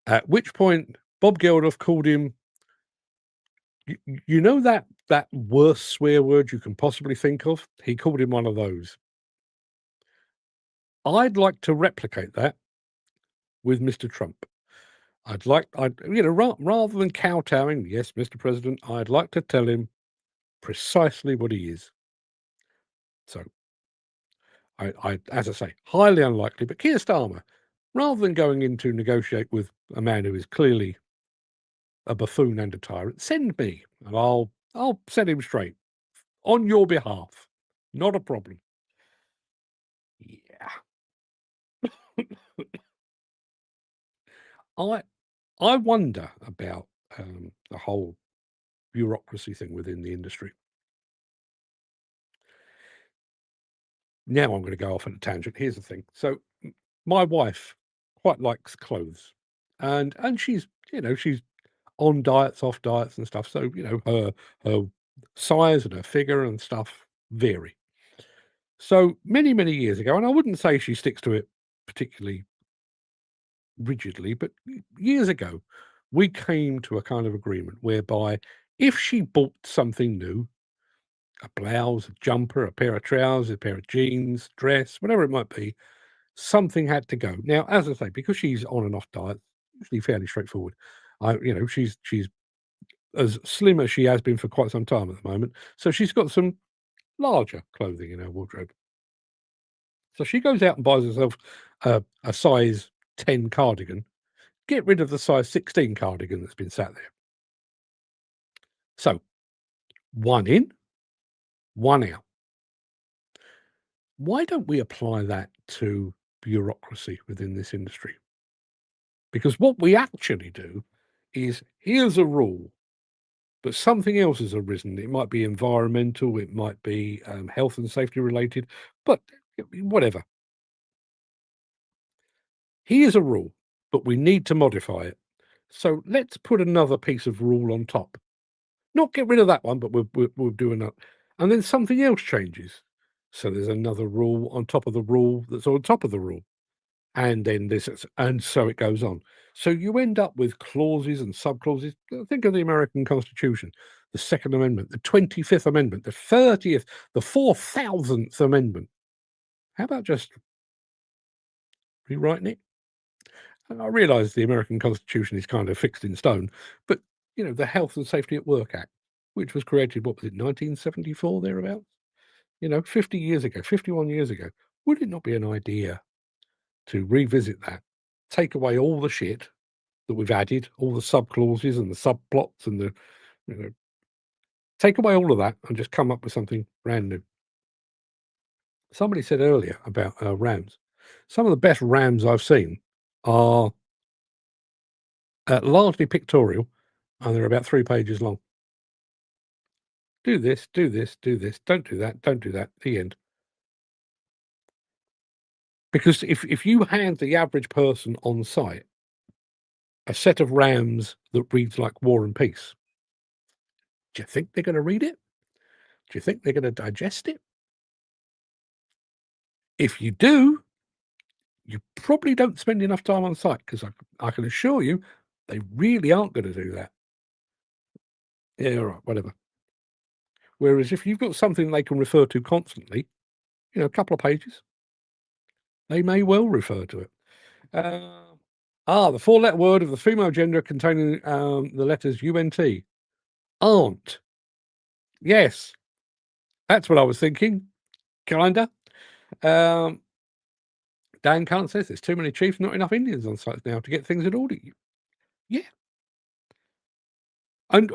At which point, Bob Geldof called him, that worst swear word you can possibly think of? He called him one of those. I'd like to replicate that with Mr. Trump. Rather than kowtowing, "Yes, Mr. President," I'd like to tell him precisely what he is. So, as I say, highly unlikely. But Keir Starmer, rather than going in to negotiate with a man who is clearly a buffoon and a tyrant, send me, and I'll set him straight on your behalf. Not a problem. Yeah. I wonder about the whole bureaucracy thing within the industry. Now I'm going to go off on a tangent. Here's the thing. So my wife quite likes clothes, and she's she's on diets, off diets, and stuff. So her size and her figure and stuff vary. So many years ago, and I wouldn't say she sticks to it particularly rigidly, but years ago, we came to a kind of agreement whereby if she bought something new, a blouse, a jumper, a pair of trousers, a pair of jeans, dress, whatever it might be, something had to go. Now, as I say, because she's on and off diet, usually fairly straightforward. She's as slim as she has been for quite some time at the moment, so she's got some larger clothing in her wardrobe. So she goes out and buys herself a size 10 cardigan. Get rid of the size 16 cardigan that's been sat there. So, one in, one out. Why don't we apply that to bureaucracy within this industry? Because what we actually do is, here's a rule, but something else has arisen. It might be environmental, it might be health and safety related, but whatever. Here's a rule, but we need to modify it. So let's put another piece of rule on top. Not get rid of that one, but we'll do another. And then something else changes. So there's another rule on top of the rule that's on top of the rule. And then this, and so it goes on. So you end up with clauses and subclauses. Think of the American Constitution, the Second Amendment, the 25th Amendment, the 30th, the 4,000th Amendment. How about just rewriting it? And I realise the American Constitution is kind of fixed in stone, but the Health and Safety at Work Act, which was created, what was it, 1974 thereabouts? 50 years ago, 51 years ago. Would it not be an idea to revisit that, take away all the shit that we've added, all the subclauses and the subplots and the, take away all of that and just come up with something brand new? Somebody said earlier about rams. Some of the best rams I've seen are largely pictorial, and they're about 3 pages long. Do this, do this, do this. Don't do that. Don't do that. The end. Because if you hand the average person on site a set of rams that reads like War and Peace, do you think they're going to read it? Do you think they're going to digest it? If you do, you probably don't spend enough time on site, because I can assure you they really aren't going to do that. Yeah, all right, whatever. Whereas if you've got something they can refer to constantly, a couple of pages, they may well refer to it. The 4-letter word of the female gender containing the letters UNT. Aunt. Yes, that's what I was thinking. Kinda. Dan Cunt says there's too many chiefs, not enough Indians on sites now to get things in order. Yeah. And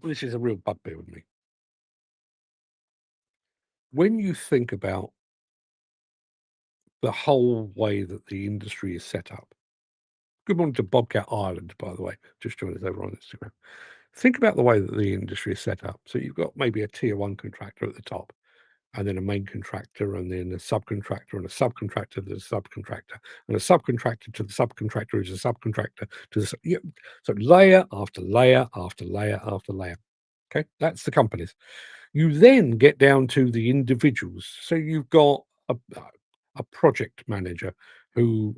this is a real bugbear with me. When you think about the whole way that the industry is set up. Good morning to Bobcat Ireland, by the way. Just joined us over on Instagram. Think about the way that the industry is set up. So you've got maybe a tier 1 contractor at the top, and then a main contractor, and then a subcontractor, and a subcontractor to the subcontractor, and a subcontractor to the subcontractor who's a subcontractor to the so layer after layer after layer after layer. Okay, that's the companies. You then get down to the individuals. So you've got a project manager who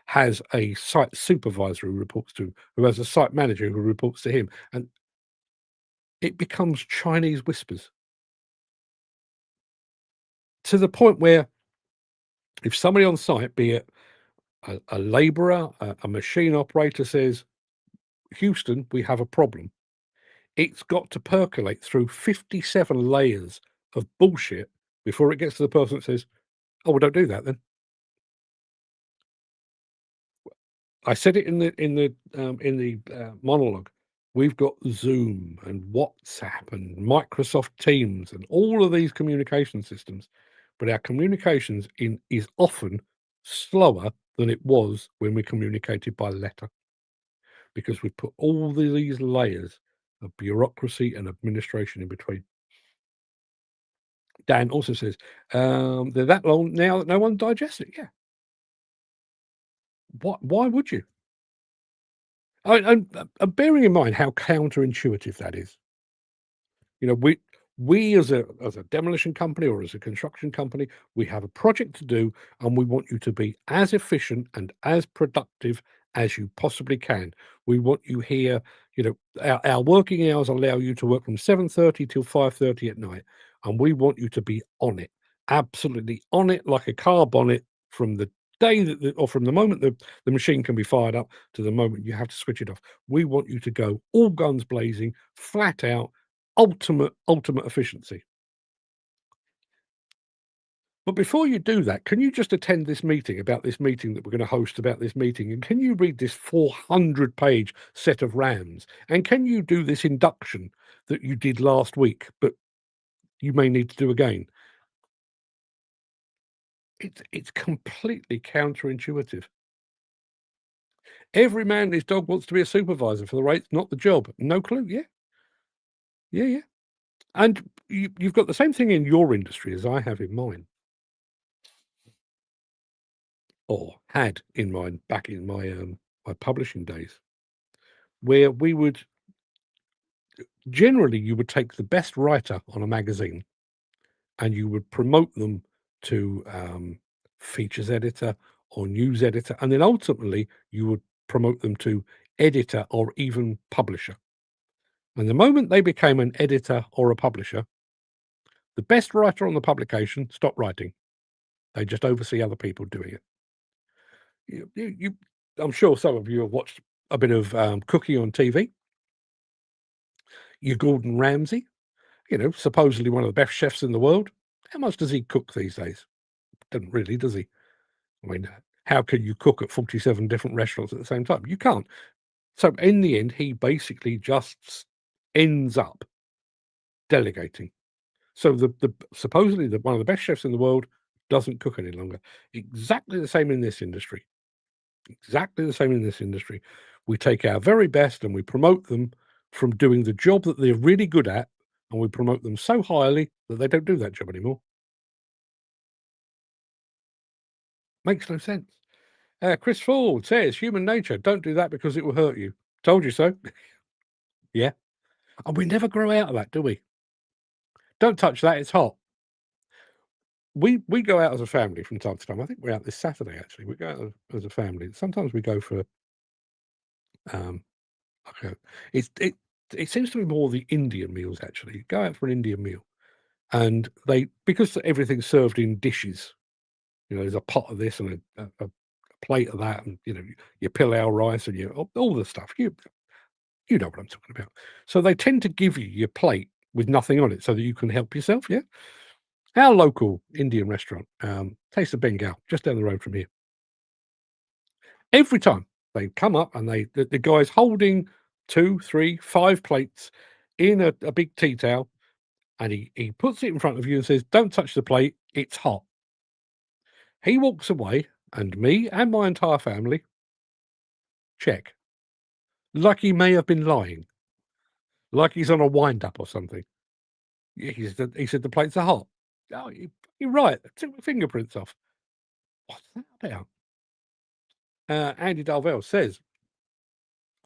has a site supervisor who reports to him, who has a site manager who reports to him, and it becomes Chinese whispers. To the point where if somebody on site, be it a labourer, a machine operator, says, Houston, we have a problem, it's got to percolate through 57 layers of bullshit before it gets to the person that says, oh, well, don't do that then. I said it in the monologue. We've got Zoom and WhatsApp and Microsoft Teams and all of these communication systems, but our communications is often slower than it was when we communicated by letter, because we put all these layers of bureaucracy and administration in between. Dan also says, they're that long now that no one digests it. Yeah. Why would you? And bearing in mind how counterintuitive that is. You know, we as a demolition company or as a construction company, we have a project to do, and we want you to be as efficient and as productive as you possibly can. We want you here. You know, our working hours allow you to work from 7:30 till 5:30 at night, and we want you to be on it, absolutely on it, like a car bonnet, from the day that or from the moment the machine can be fired up to the moment you have to switch it off. We want you to go all guns blazing, flat out, ultimate efficiency. But before you do that, can you just attend this meeting about this meeting that we're going to host about this meeting? And can you read this 400-page set of RAMs? And can you do this induction that you did last week, but you may need to do again? It's completely counterintuitive. Every man and his dog wants to be a supervisor for the rates, not the job. No clue. Yeah. And you've got the same thing in your industry as I have in mine. Or had in mind back in my my publishing days, where we would generally you would take the best writer on a magazine and you would promote them to features editor or news editor, and then ultimately you would promote them to editor or even publisher. And the moment they became an editor or a publisher, the best writer on the publication stopped writing. They just oversee other people doing it. I'm sure some of you have watched a bit of cooking on TV. Your Gordon Ramsay, you know, supposedly one of the best chefs in the world. How much does he cook these days? Doesn't really, does he? I mean, how can you cook at 47 different restaurants at the same time? You can't. So in the end, he basically just ends up delegating. So the supposedly one of the best chefs in the world doesn't cook any longer. Exactly the same in this industry. Exactly the same in this industry. We take our very best and we promote them from doing the job that they're really good at, and we promote them so highly that they don't do that job anymore. Makes no sense. Chris Ford says, human nature, don't do that because it will hurt you. Told you so. Yeah. And we never grow out of that, do we? Don't touch that, it's hot. We go out as a family from time to time. I think we're out this Saturday, actually. We go out as a family. Sometimes we go for okay. It seems to be more the Indian meals, actually. You go out for an Indian meal, and because everything's served in dishes, you know, there's a pot of this and a plate of that, and you know, your pilau rice and all the stuff. You know what I'm talking about. So they tend to give you your plate with nothing on it so that you can help yourself. Yeah. Our local Indian restaurant, Taste of Bengal, just down the road from here. Every time they come up and the guy's holding 2, 3, 5 plates in a big tea towel, and he puts it in front of you and says, "Don't touch the plate, it's hot." He walks away, and me and my entire family check. Like he may have been lying. Like he's on a wind-up or something. He said the plates are hot. Oh, you're right. I took my fingerprints off. What's that about? Andy Darvell says,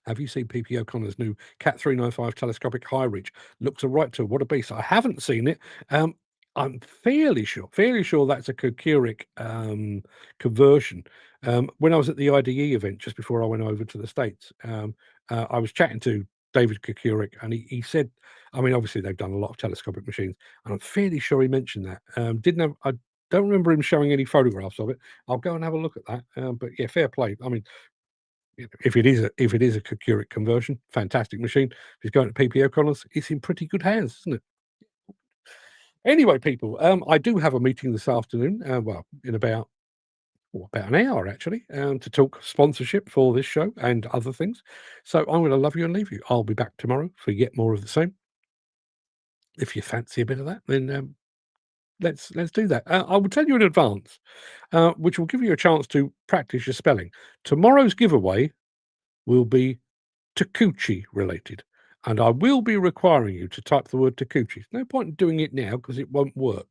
have you seen PP O'Connor's new Cat 395 telescopic high reach? Looks a right to what a beast. I haven't seen it. I'm fairly sure that's a Kukurik conversion. When I was at the IDE event just before I went over to the States, I was chatting to David Kukurik, and he said, I mean, obviously they've done a lot of telescopic machines, and I'm fairly sure he mentioned that. I don't remember him showing any photographs of it. I'll go and have a look at that. But yeah, fair play. I mean, if it is a Kukurik conversion, fantastic machine. If he's going to PP O'Connor's, it's in pretty good hands, isn't it? Anyway, people, I do have a meeting this afternoon. Well, in about an hour actually, to talk sponsorship for this show and other things. So I'm going to love you and leave you. I'll be back tomorrow for yet more of the same. If you fancy a bit of that, then let's do that. I will tell you in advance, which will give you a chance to practice your spelling. Tomorrow's giveaway will be Takuchi related, and I will be requiring you to type the word Takuchi. No point in doing it now because it won't work.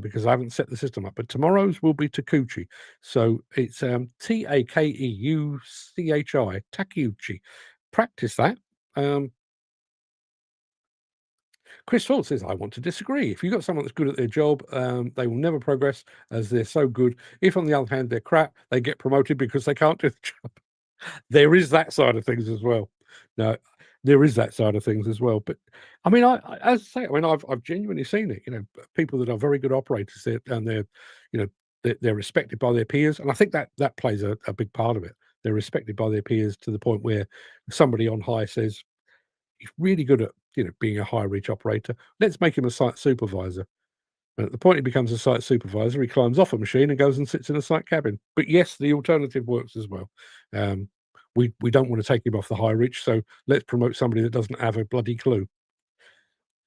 Because I haven't set the system up, but tomorrow's will be Takuchi. So it's Takeuchi, Takuchi. Practice that. Chris Ford says, I want to disagree. If you've got someone that's good at their job, they will never progress as they're so good. If, on the other hand, they're crap, they get promoted because they can't do the job. There is that side of things as well. No, there is that side of things as well. But I mean, as I say, I mean, I've genuinely seen it. You know, people that are very good operators, they're you know, they're respected by their peers, and I think that plays a big part of it. They're respected by their peers to the point where somebody on high says, "He's really good at being a high reach operator. Let's make him a site supervisor." And at the point he becomes a site supervisor, he climbs off a machine and goes and sits in a site cabin. But yes, the alternative works as well. We don't want to take him off the high reach, so let's promote somebody that doesn't have a bloody clue.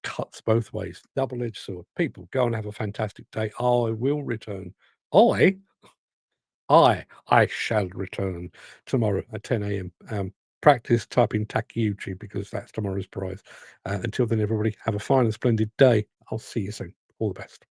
Cuts both ways, double-edged sword. People, go and have a fantastic day. I will return. I shall return tomorrow at 10 a.m. Practice typing Takeuchi because that's tomorrow's prize. Until then, everybody, have a fine and splendid day. I'll see you soon. All the best.